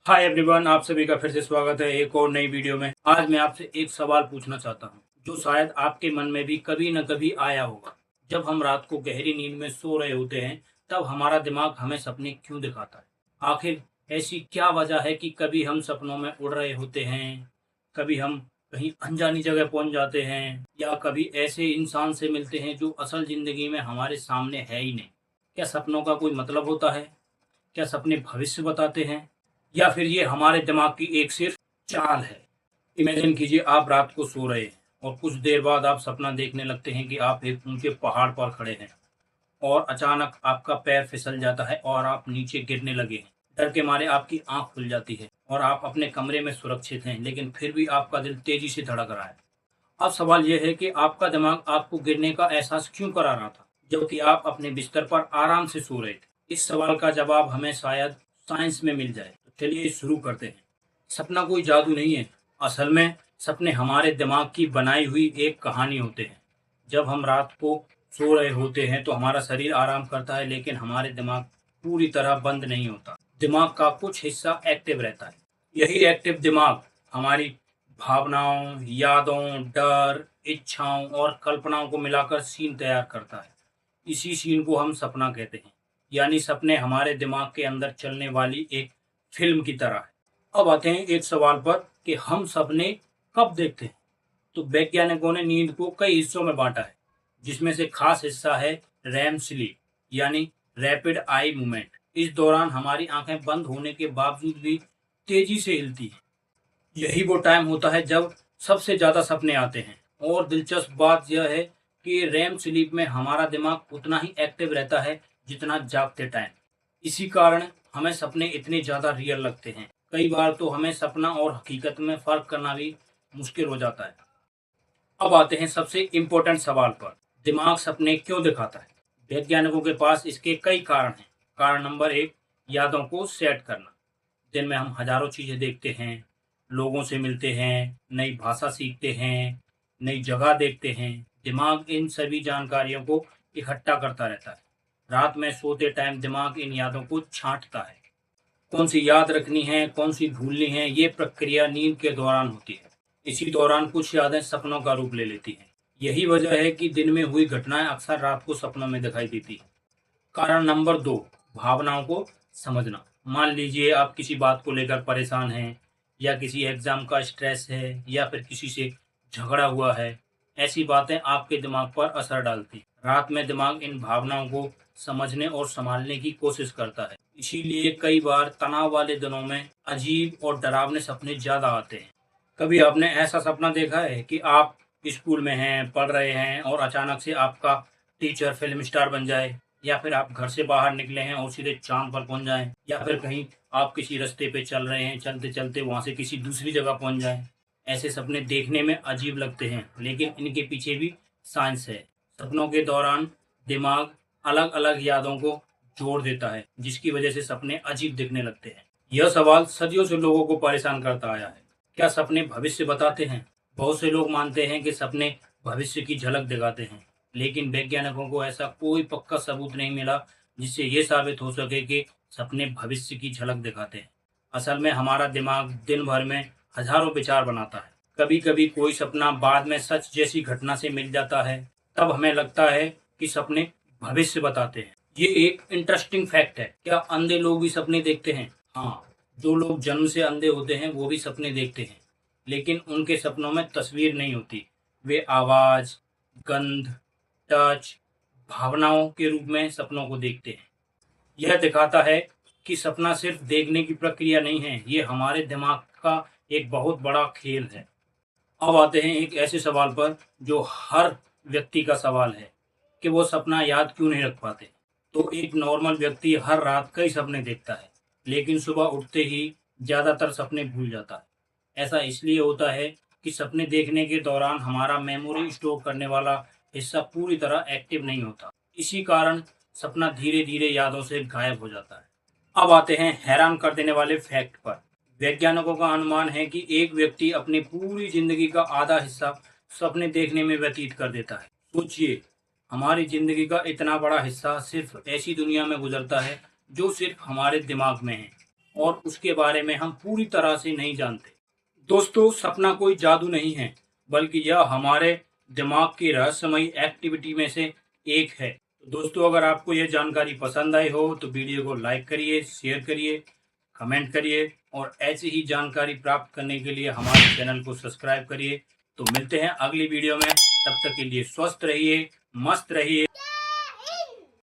Hi everyone, आप सभी का फिर से स्वागत है एक और नई वीडियो में। आज मैं आपसे एक सवाल पूछना चाहता हूँ जो शायद आपके मन में भी कभी न कभी आया होगा। जब हम रात को गहरी नींद में सो रहे होते हैं तब हमारा दिमाग हमें सपने क्यों दिखाता है? आखिर ऐसी क्या वजह है कि कभी हम सपनों में उड़ रहे होते हैं, कभी हम कहीं अनजानी जगह पहुंच जाते हैं, या कभी ऐसे इंसान से मिलते हैं जो असल जिंदगी में हमारे सामने है ही नहीं। क्या सपनों का कोई मतलब होता है? क्या सपने भविष्य बताते हैं, या फिर ये हमारे दिमाग की एक सिर्फ चाल है? इमेजिन कीजिए, आप रात को सो रहे हैं और कुछ देर बाद आप सपना देखने लगते हैं कि आप एक ऊंचे पहाड़ पर खड़े हैं और अचानक आपका पैर फिसल जाता है और आप नीचे गिरने लगे हैं। डर के मारे आपकी आंख खुल जाती है और आप अपने कमरे में सुरक्षित हैं, लेकिन फिर भी आपका दिल तेजी से धड़क रहा है। अब सवाल यह है कि आपका दिमाग आपको गिरने का एहसास क्यों करा रहा था जबकि आप अपने बिस्तर पर आराम से सो रहे थे? इस सवाल का जवाब हमें शायद साइंस में मिल जाए। तो चलिए शुरू करते हैं। सपना कोई जादू नहीं है। असल में सपने हमारे दिमाग की बनाई हुई एक कहानी होते हैं। जब हम रात को सो रहे होते हैं तो हमारा शरीर आराम करता है, लेकिन हमारे दिमाग पूरी तरह बंद नहीं होता। दिमाग का कुछ हिस्सा एक्टिव रहता है। यही एक्टिव दिमाग हमारी भावनाओं, यादों, डर, इच्छाओं और कल्पनाओं को मिलाकर सीन तैयार करता है। इसी सीन को हम सपना कहते हैं। यानी सपने हमारे दिमाग के अंदर चलने वाली एक फिल्म की तरह है। अब आते हैं एक सवाल पर कि हम सपने कब देखते हैं। तो वैज्ञानिकों ने नींद को कई हिस्सों में बांटा है, जिसमें से खास हिस्सा है रैम स्लीप, यानी रैपिड आई मूवमेंट। इस दौरान हमारी आंखें बंद होने के बावजूद भी तेजी से हिलती हैं। यही वो टाइम होता है जब सबसे ज़्यादा सपने आते हैं। और दिलचस्प बात यह है कि रैम स्लीप में हमारा दिमाग उतना ही एक्टिव रहता है जितना जागते टाइम। इसी कारण हमें सपने इतने ज़्यादा रियल लगते हैं। कई बार तो हमें सपना और हकीकत में फ़र्क करना भी मुश्किल हो जाता है। अब आते हैं सबसे इम्पोर्टेंट सवाल पर, दिमाग सपने क्यों दिखाता है? वैज्ञानिकों के पास इसके कई कारण हैं। कारण नंबर एक, यादों को सेट करना। दिन में हम हजारों चीज़ें देखते हैं, लोगों से मिलते हैं, नई भाषा सीखते हैं, नई जगह देखते हैं। दिमाग इन सभी जानकारियों को इकट्ठा करता रहता है। रात में सोते टाइम दिमाग इन यादों को छांटता है। कौन सी याद रखनी है, कौन सी भूलनी है, ये प्रक्रिया नींद के दौरान होती है। इसी दौरान कुछ यादें सपनों का रूप ले लेती हैं। यही वजह है कि दिन में हुई घटनाएं अक्सर रात को सपनों में दिखाई देती हैं। कारण नंबर दो, भावनाओं को समझना। मान लीजिए आप किसी बात को लेकर परेशान हैं, या किसी एग्जाम का स्ट्रेस है, या फिर किसी से झगड़ा हुआ है। ऐसी बातें आपके दिमाग पर असर डालती। रात में दिमाग इन भावनाओं को समझने और संभालने की कोशिश करता है। इसीलिए कई बार तनाव वाले दिनों में अजीब और डरावने सपने ज्यादा आते हैं। कभी आपने ऐसा सपना देखा है कि आप स्कूल में हैं, पढ़ रहे हैं, और अचानक से आपका टीचर फिल्म स्टार बन जाए, या फिर आप घर से बाहर निकले हैं और सीधे चांद पर पहुंच जाएं, या फिर कहीं आप किसी रास्ते पे चल रहे हैं, चलते चलते वहां से किसी दूसरी जगह पहुंच जाएं? ऐसे सपने देखने में अजीब लगते हैं, लेकिन इनके पीछे भी साइंस है। सपनों के दौरान दिमाग अलग अलग यादों को जोड़ देता है, जिसकी वजह से सपने अजीब दिखने लगते हैं। यह सवाल सदियों से लोगों को परेशान करता आया है। क्या सपने भविष्य बताते हैं? बहुत से लोग मानते हैं कि सपने भविष्य की झलक दिखाते हैं, लेकिन वैज्ञानिकों को ऐसा कोई पक्का सबूत नहीं मिला जिससे ये साबित हो सके कि सपने भविष्य की झलक दिखाते हैं। असल में हमारा दिमाग दिन भर में हजारों विचार बनाता है। कभी कभी कोई सपना बाद में सच जैसी घटना से मिल जाता है, तब हमें लगता है कि सपने भविष्य बताते हैं। ये एक इंटरेस्टिंग फैक्ट है। क्या अंधे लोग भी सपने देखते हैं? हाँ, जो लोग जन्म से अंधे होते हैं वो भी सपने देखते हैं, लेकिन उनके सपनों में तस्वीर नहीं होती। वे आवाज, गंध, टच, भावनाओं के रूप में सपनों को देखते हैं। यह दिखाता है कि सपना सिर्फ देखने की प्रक्रिया नहीं है, ये हमारे दिमाग का एक बहुत बड़ा खेल है। अब आते हैं एक ऐसे सवाल पर जो हर व्यक्ति का सवाल है कि वो सपना याद क्यों नहीं रख पाते। तो एक नॉर्मल व्यक्ति हर रात कई सपने देखता है, लेकिन सुबह उठते ही ज़्यादातर सपने भूल जाता है। ऐसा इसलिए होता है कि सपने देखने के दौरान हमारा मेमोरी स्टोर करने वाला हिस्सा पूरी तरह एक्टिव नहीं होता। इसी कारण सपना धीरे धीरे यादों से गायब हो जाता है। अब आते हैं हैरान कर देने वाले फैक्ट पर। वैज्ञानिकों का अनुमान है कि एक व्यक्ति अपनी पूरी जिंदगी का आधा हिस्सा सपने देखने में व्यतीत कर देता है। सोचिए, हमारी जिंदगी का इतना बड़ा हिस्सा सिर्फ ऐसी दुनिया में गुजरता है जो सिर्फ हमारे दिमाग में है। और उसके बारे में हम पूरी तरह से नहीं जानते। दोस्तों, सपना कोई जादू नहीं है, बल्कि यह हमारे दिमाग की रहस्यमयी एक्टिविटी में से एक है। तो दोस्तों, अगर आपको यह जानकारी पसंद आई हो तो वीडियो को लाइक करिए, शेयर करिए, कमेंट करिए और ऐसी ही जानकारी प्राप्त करने के लिए हमारे चैनल को सब्सक्राइब करिए। तो मिलते हैं अगली वीडियो में, तब तक के लिए स्वस्थ रहिए, मस्त रहिए।